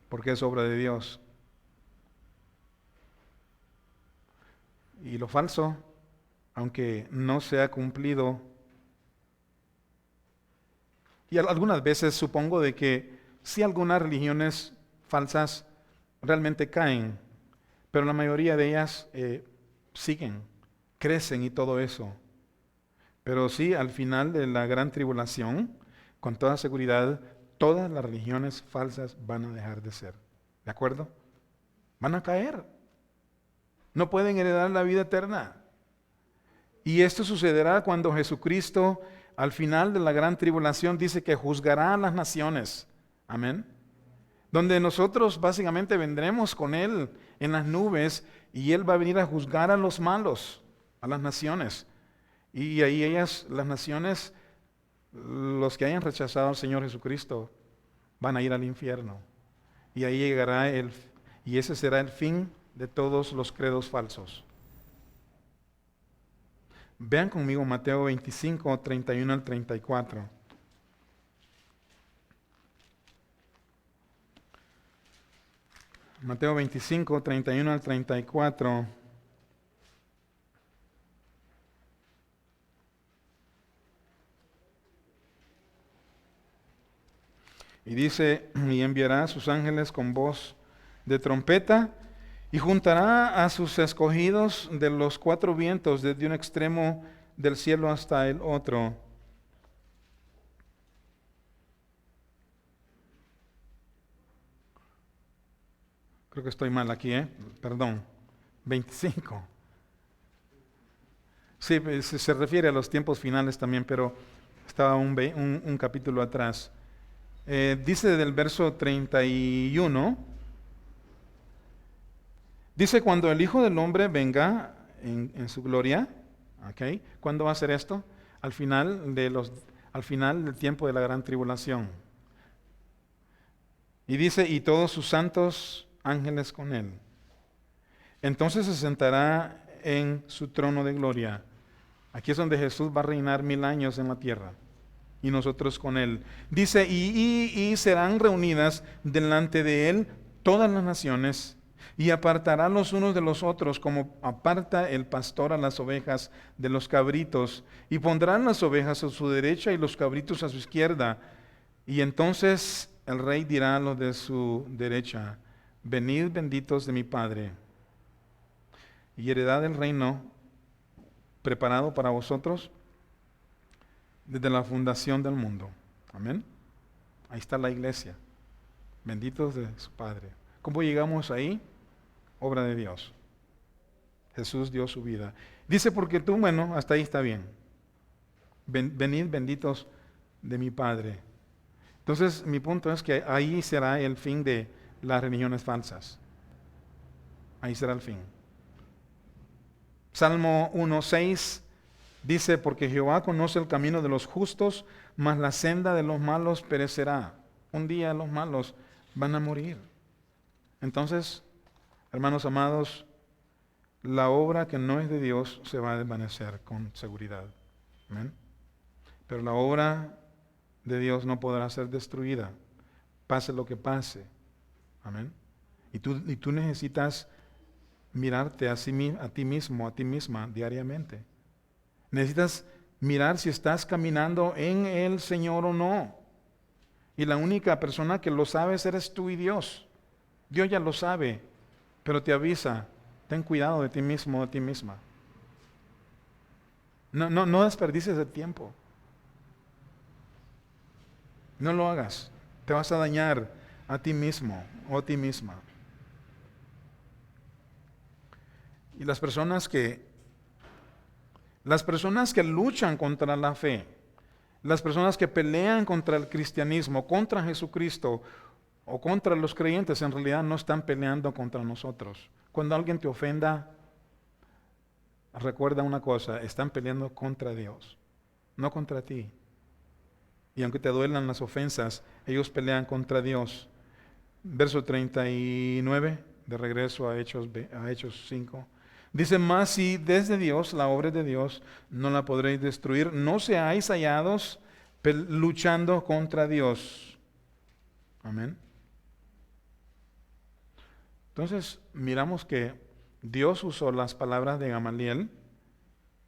A: Porque es obra de Dios. Y lo falso, aunque no se ha cumplido, y algunas veces supongo de que sí algunas religiones falsas realmente caen, pero la mayoría de ellas siguen, crecen y todo eso. Pero sí, al final de la gran tribulación, con toda seguridad, todas las religiones falsas van a dejar de ser. ¿De acuerdo? Van a caer. No pueden heredar la vida eterna. Y esto sucederá cuando Jesucristo, al final de la gran tribulación, dice que juzgará a las naciones. Amén. Donde nosotros básicamente vendremos con Él en las nubes y Él va a venir a juzgar a los malos, a las naciones. Y ahí las naciones, los que hayan rechazado al Señor Jesucristo, van a ir al infierno. Y ahí llegará y ese será el fin de todos los credos falsos. Vean conmigo Mateo 25, 31 al 34. Mateo 25, 31 al 34. Y dice, y enviará a sus ángeles con voz de trompeta, y juntará a sus escogidos de los cuatro vientos, desde un extremo del cielo hasta el otro. Creo que estoy mal aquí, perdón. 25. Sí, se refiere a los tiempos finales también, pero estaba un capítulo atrás. Dice del verso 31, dice, cuando el Hijo del Hombre venga en su gloria, ¿okay? ¿Cuándo va a ser esto? Al final del tiempo de la gran tribulación. Y dice, y todos sus santos ángeles con él. Entonces se sentará en su trono de gloria. Aquí es donde Jesús va a reinar 1000 años en la tierra. Y nosotros con él. Dice, y serán reunidas delante de él todas las naciones, y apartará los unos de los otros, como aparta el pastor a las ovejas de los cabritos, y pondrán las ovejas a su derecha y los cabritos a su izquierda. Y entonces el rey dirá a los de su derecha, venid benditos de mi Padre, y heredad el reino preparado para vosotros desde la fundación del mundo. Amén. Ahí está la iglesia. Benditos de su Padre. ¿Cómo llegamos ahí? Obra de Dios. Jesús dio su vida. Dice, porque tú, bueno, hasta ahí está bien. Venid benditos de mi Padre. Entonces, mi punto es que ahí será el fin de las religiones falsas. Ahí será el fin. Salmo 1:6 dice, porque Jehová conoce el camino de los justos, mas la senda de los malos perecerá. Un día los malos van a morir. Entonces, hermanos amados, la obra que no es de Dios se va a desvanecer con seguridad. ¿Amén? Pero la obra de Dios no podrá ser destruida, pase lo que pase. Amén. Y tú necesitas mirarte a ti mismo, a ti misma diariamente. Necesitas mirar si estás caminando en el Señor o no. Y la única persona que lo sabes eres tú y Dios. Dios ya lo sabe, pero te avisa, ten cuidado de ti mismo, de ti misma. No desperdicies el tiempo. No lo hagas. Te vas a dañar a ti mismo o a ti misma. Y las personas que luchan contra la fe, las personas que pelean contra el cristianismo, contra Jesucristo o contra los creyentes, en realidad no están peleando contra nosotros. Cuando alguien te ofenda, recuerda una cosa, están peleando contra Dios, no contra ti. Y aunque te duelan las ofensas, ellos pelean contra Dios. Verso 39, de regreso a Hechos 5. Dice, mas si desde Dios, la obra de Dios, no la podréis destruir, no seáis hallados luchando contra Dios. Amén. Entonces, miramos que Dios usó las palabras de Gamaliel,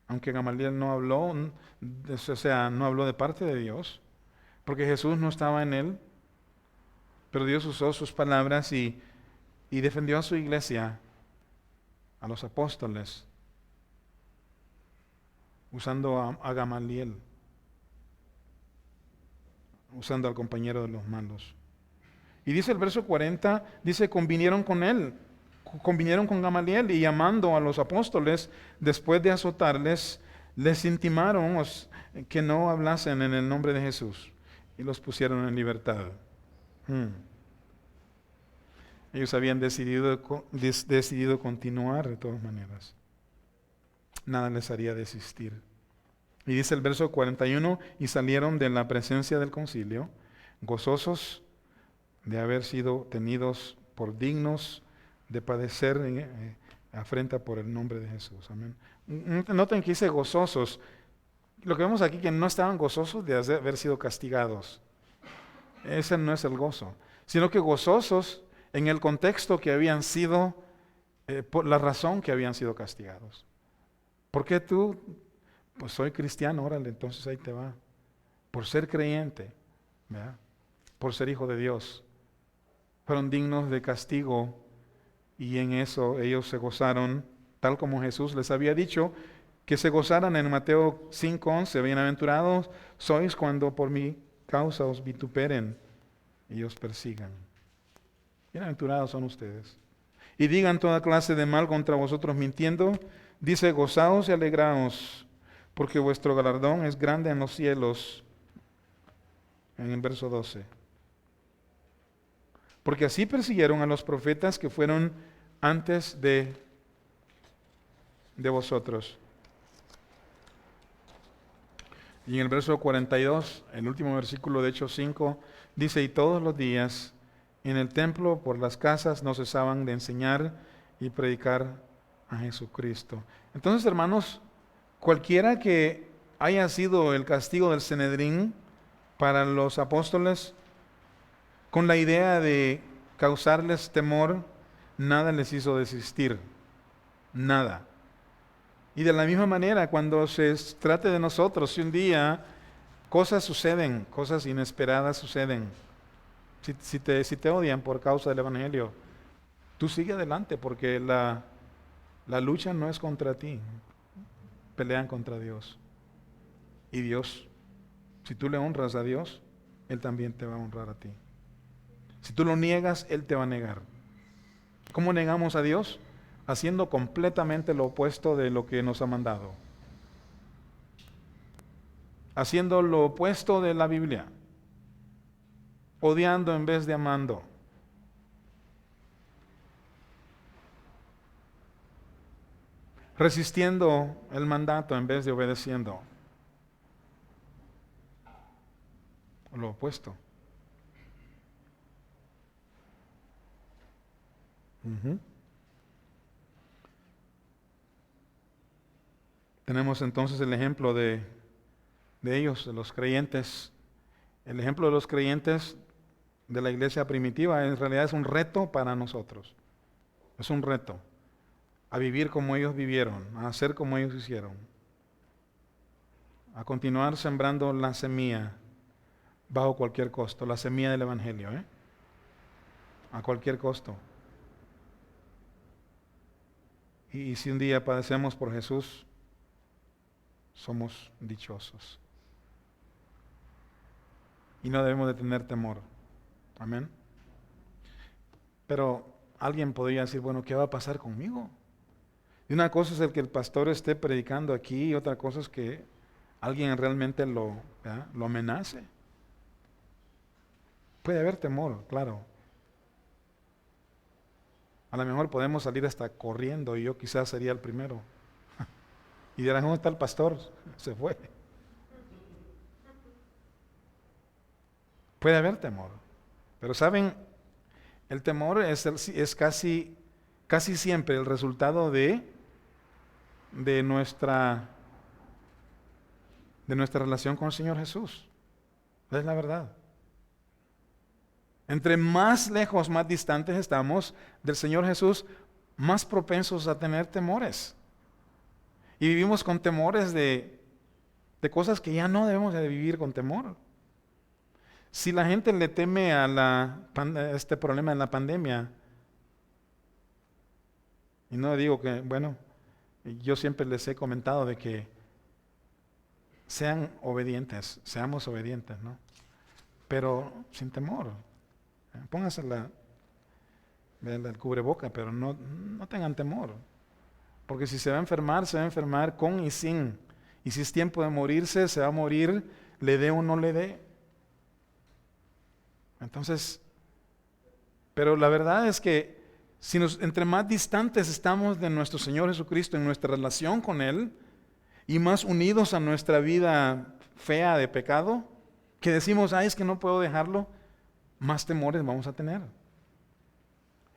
A: aunque Gamaliel no habló, no habló de parte de Dios, porque Jesús no estaba en él, pero Dios usó sus palabras y defendió a su iglesia, a los apóstoles, usando a Gamaliel, usando al compañero de los malos. Y dice el verso 40, dice, convinieron con Gamaliel y llamando a los apóstoles, después de azotarles, les intimaron que no hablasen en el nombre de Jesús y los pusieron en libertad. Ellos habían decidido continuar de todas maneras. Nada les haría desistir. Y dice el verso 41, y salieron de la presencia del concilio, gozosos de haber sido tenidos por dignos de padecer afrenta por el nombre de Jesús. Amén. Noten que dice gozosos. Lo que vemos aquí que no estaban gozosos de haber sido castigados. Ese no es el gozo, sino que gozosos en el contexto que habían sido, por la razón que habían sido castigados. ¿Por qué tú? Pues soy cristiano, órale, entonces ahí te va. Por ser creyente, ¿verdad? Por ser hijo de Dios. Fueron dignos de castigo y en eso ellos se gozaron, tal como Jesús les había dicho, que se gozaran en Mateo 5:11, bienaventurados sois cuando por mi causa os vituperen y os persigan. Bienaventurados son ustedes. Y digan toda clase de mal contra vosotros mintiendo, dice, gozaos y alegraos, porque vuestro galardón es grande en los cielos. En el verso 12. Porque así persiguieron a los profetas que fueron antes de vosotros. Y en el verso 42, el último versículo de Hechos 5, dice, y todos los días en el templo, por las casas, no cesaban de enseñar y predicar a Jesucristo. Entonces, hermanos, cualquiera que haya sido el castigo del Sanedrín para los apóstoles, con la idea de causarles temor, nada les hizo desistir. Nada. Y de la misma manera, cuando se trate de nosotros, si un día cosas suceden, cosas inesperadas suceden, si te odian por causa del Evangelio, tú sigue adelante porque la lucha no es contra ti, pelean contra Dios. Y Dios, si tú le honras a Dios, Él también te va a honrar a ti. Si tú lo niegas, Él te va a negar. ¿Cómo negamos a Dios? Haciendo completamente lo opuesto de lo que nos ha mandado. Haciendo lo opuesto de la Biblia. Odiando en vez de amando. Resistiendo el mandato en vez de obedeciendo. Lo opuesto. Tenemos entonces el ejemplo de ellos, de los creyentes. El ejemplo de los creyentes de la iglesia primitiva en realidad es un reto para nosotros. Es un reto a vivir como ellos vivieron, a hacer como ellos hicieron. a continuar sembrando la semilla bajo cualquier costo, la semilla del Evangelio, a cualquier costo. Y si un día padecemos por Jesús, somos dichosos. Y no debemos de tener temor. Amén. Pero alguien podría decir, bueno, ¿qué va a pasar conmigo? Y una cosa es el que el pastor esté predicando aquí, y otra cosa es que alguien realmente lo amenace. Puede haber temor, claro. A lo mejor podemos salir hasta corriendo y yo quizás sería el primero. Y dirán, ¿dónde está el pastor? Se fue. Puede haber temor. Pero ¿saben? El temor es casi siempre el resultado de nuestra relación con el Señor Jesús. Es la verdad. Entre más lejos, más distantes estamos del Señor Jesús, más propensos a tener temores. Y vivimos con temores de cosas que ya no debemos de vivir con temor. Si la gente le teme a este problema de la pandemia, y no digo que, bueno, yo siempre les he comentado de que seamos obedientes, ¿no? Pero sin temor. Pónganse el cubreboca, pero no tengan temor. Porque si se va a enfermar con y sin. Y si es tiempo de morirse, se va a morir, le dé o no le dé. Entonces, pero la verdad es que entre más distantes estamos de nuestro Señor Jesucristo en nuestra relación con Él, y más unidos a nuestra vida fea de pecado, que decimos, es que no puedo dejarlo, más temores vamos a tener.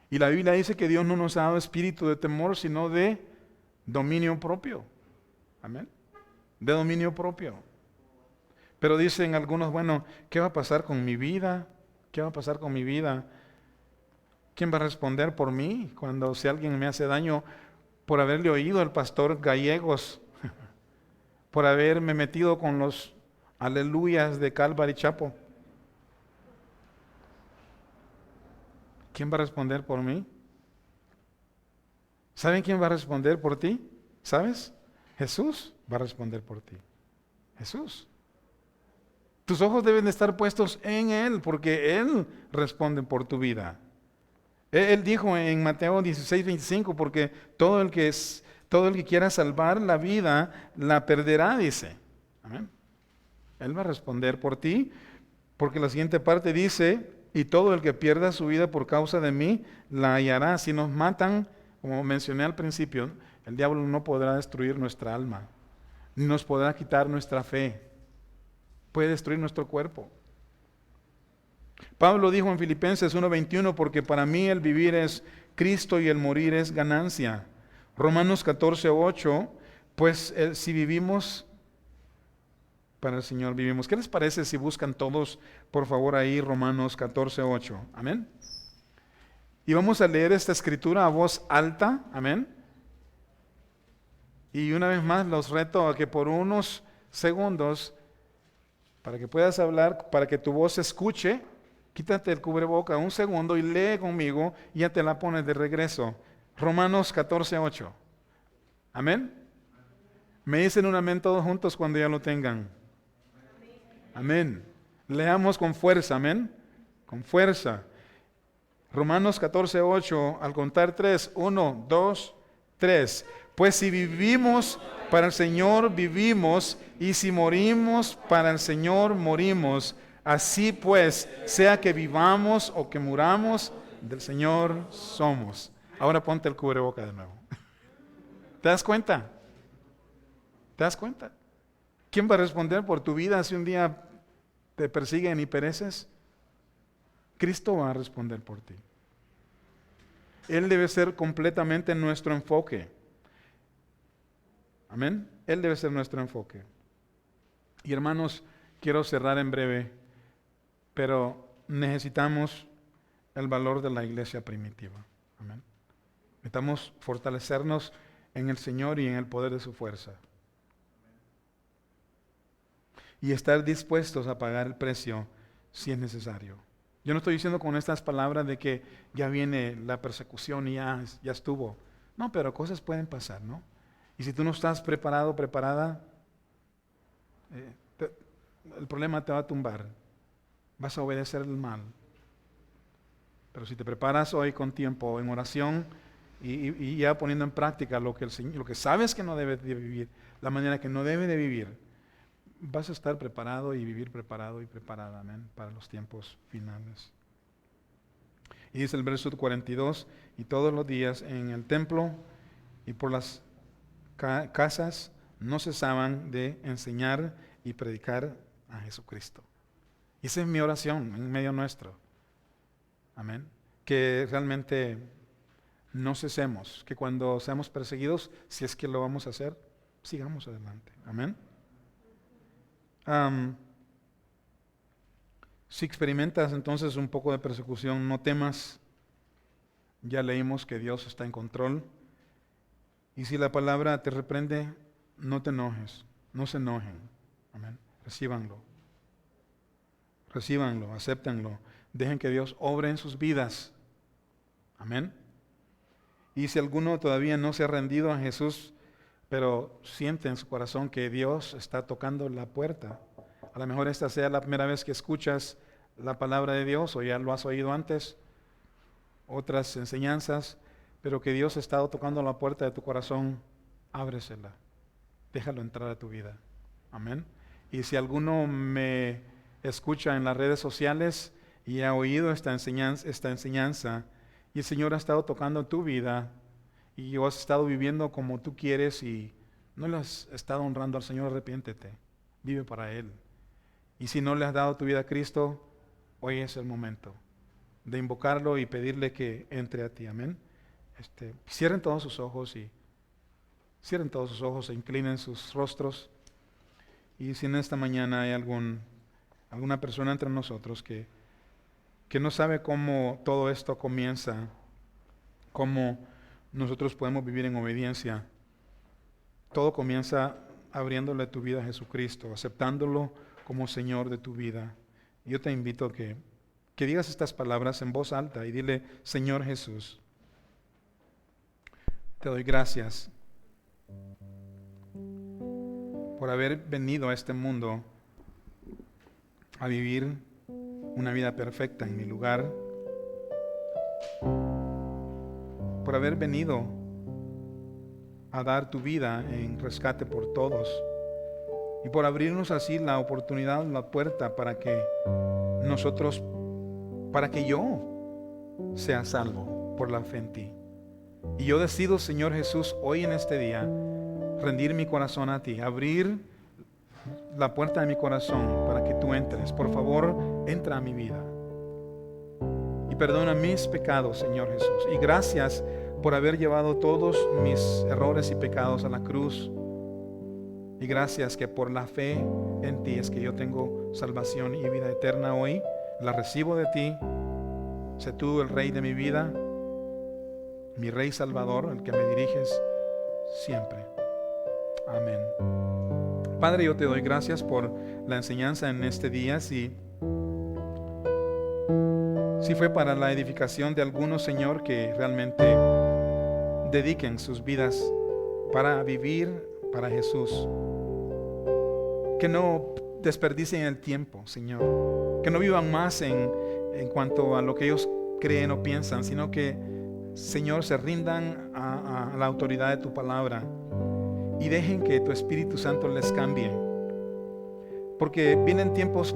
A: Y la Biblia dice que Dios no nos ha dado espíritu de temor, sino de dominio propio. Amén. De dominio propio. Pero dicen algunos, bueno, ¿qué va a pasar con mi vida? ¿Qué va a pasar con mi vida? ¿Quién va a responder por mí si alguien me hace daño por haberle oído al pastor Gallegos, por haberme metido con los aleluyas de Calvary Chapel? ¿Quién va a responder por mí? ¿Saben quién va a responder por ti? ¿Sabes? Jesús va a responder por ti. Jesús. Tus ojos deben de estar puestos en Él, porque Él responde por tu vida. Él dijo en Mateo 16:25, porque todo el que quiera salvar la vida, la perderá, dice. Amén. Él va a responder por ti, porque la siguiente parte dice, y todo el que pierda su vida por causa de mí, la hallará. Si nos matan, como mencioné al principio, el diablo no podrá destruir nuestra alma, ni nos podrá quitar nuestra fe. Puede destruir nuestro cuerpo. Pablo dijo en Filipenses 1:21, porque para mí el vivir es Cristo y el morir es ganancia. Romanos 14:8, pues si vivimos, para el Señor vivimos. ¿Qué les parece si buscan todos, por favor, ahí Romanos 14:8? Amén. Y vamos a leer esta escritura a voz alta. Amén. Y una vez más los reto a que por unos segundos, para que puedas hablar, para que tu voz se escuche, quítate el cubreboca un segundo y lee conmigo y ya te la pones de regreso. Romanos 14:8. Amén. Me dicen un amén todos juntos cuando ya lo tengan. Amén. Leamos con fuerza, amén. Con fuerza. Romanos 14:8, al contar 3, 1, 2, 3. Pues si vivimos, para el Señor vivimos, y si morimos, para el Señor morimos. Así pues, sea que vivamos o que muramos, del Señor somos. Ahora ponte el cubreboca de nuevo. ¿Te das cuenta? ¿Te das cuenta? ¿Quién va a responder por tu vida si un día te persiguen y pereces? Cristo va a responder por ti. Él debe ser completamente nuestro enfoque. Amén. Él debe ser nuestro enfoque. Y hermanos, quiero cerrar en breve, pero necesitamos el valor de la iglesia primitiva. Amén. Necesitamos fortalecernos en el Señor y en el poder de su fuerza. y estar dispuestos a pagar el precio si es necesario. Yo no estoy diciendo con estas palabras de que ya viene la persecución y ya estuvo. No, pero cosas pueden pasar, ¿no? Y si tú no estás preparado, preparada, el problema te va a tumbar. Vas a obedecer el mal. Pero si te preparas hoy con tiempo en oración y ya poniendo en práctica lo que sabes que no debes de vivir, la manera que no debes de vivir, vas a estar preparado y vivir preparado y preparada, amén, para los tiempos finales. Y dice el verso 42, y todos los días en el templo y por las casas no cesaban de enseñar y predicar a Jesucristo. Y esa es mi oración en medio nuestro. Amén. Que realmente no cesemos, que cuando seamos perseguidos, si es que lo vamos a hacer, sigamos adelante. Amén. Si experimentas entonces un poco de persecución, no temas. Ya leímos que Dios está en control. Y si la palabra te reprende, no te enojes, no se enojen. Amén. Recíbanlo, acéptenlo. Dejen que Dios obre en sus vidas. Amén. Y si alguno todavía no se ha rendido a Jesús, pero siente en su corazón que Dios está tocando la puerta, a lo mejor esta sea la primera vez que escuchas la palabra de Dios, o ya lo has oído antes, otras enseñanzas, pero que Dios ha estado tocando la puerta de tu corazón, ábresela, déjalo entrar a tu vida. Amén. Y si alguno me escucha en las redes sociales y ha oído esta enseñanza, y el Señor ha estado tocando tu vida, y has estado viviendo como tú quieres y no le has estado honrando al Señor, arrepiéntete, vive para Él. Y si no le has dado tu vida a Cristo, hoy es el momento de invocarlo y pedirle que entre a ti. Amén. Cierren todos sus ojos e inclinen sus rostros. Y si en esta mañana hay alguna persona entre nosotros que no sabe cómo todo esto comienza, cómo nosotros podemos vivir en obediencia, todo comienza abriéndole tu vida a Jesucristo, aceptándolo como Señor de tu vida. Yo te invito a que digas estas palabras en voz alta y dile: Señor Jesús, te doy gracias por haber venido a este mundo a vivir una vida perfecta en mi lugar, por haber venido a dar tu vida en rescate por todos y por abrirnos así la oportunidad, la puerta para que yo sea salvo por la fe en ti. Y yo decido, Señor Jesús, hoy en este día, rendir mi corazón a ti, abrir la puerta de mi corazón para que tú entres. Por favor, entra a mi vida y perdona mis pecados, Señor Jesús. Y gracias por haber llevado todos mis errores y pecados a la cruz. Y gracias que por la fe en ti es que yo tengo salvación y vida eterna hoy. La recibo de ti. Sé tú el Rey de mi vida, mi Rey Salvador, el que me diriges siempre. Amén. Padre, yo te doy gracias por la enseñanza en este día. Si fue para la edificación de algunos, Señor, que realmente dediquen sus vidas para vivir para Jesús. Que no desperdicien el tiempo, Señor. Que no vivan más en cuanto a lo que ellos creen o piensan, sino que, Señor, se rindan a la autoridad de tu palabra y dejen que tu Espíritu Santo les cambie. Porque vienen tiempos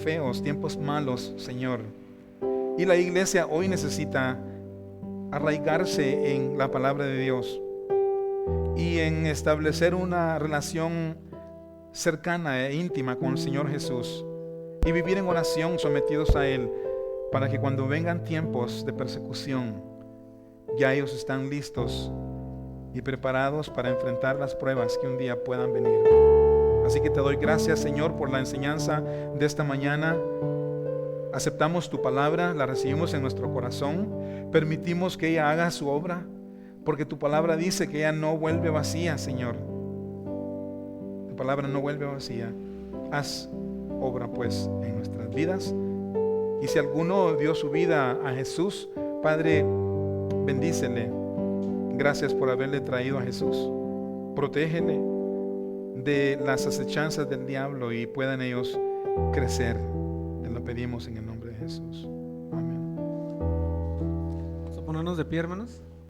A: feos, tiempos malos, Señor. Y la iglesia hoy necesita arraigarse en la palabra de Dios y en establecer una relación cercana e íntima con el Señor Jesús y vivir en oración sometidos a Él, para que cuando vengan tiempos de persecución, ya ellos están listos y preparados para enfrentar las pruebas que un día puedan venir. Así que te doy gracias, Señor, por la enseñanza de esta mañana. Aceptamos tu palabra, la recibimos en nuestro corazón, permitimos que ella haga su obra, porque tu palabra dice que ella no vuelve vacía, Señor. Tu palabra no vuelve vacía. Haz obra pues en nuestras vidas. Y si alguno dio su vida a Jesús, Padre, bendícele. Gracias por haberle traído a Jesús. Protégele de las acechanzas del diablo y puedan ellos crecer. Te lo pedimos en el nombre de Jesús. Amén.
B: Vamos a ponernos de pie, hermanos.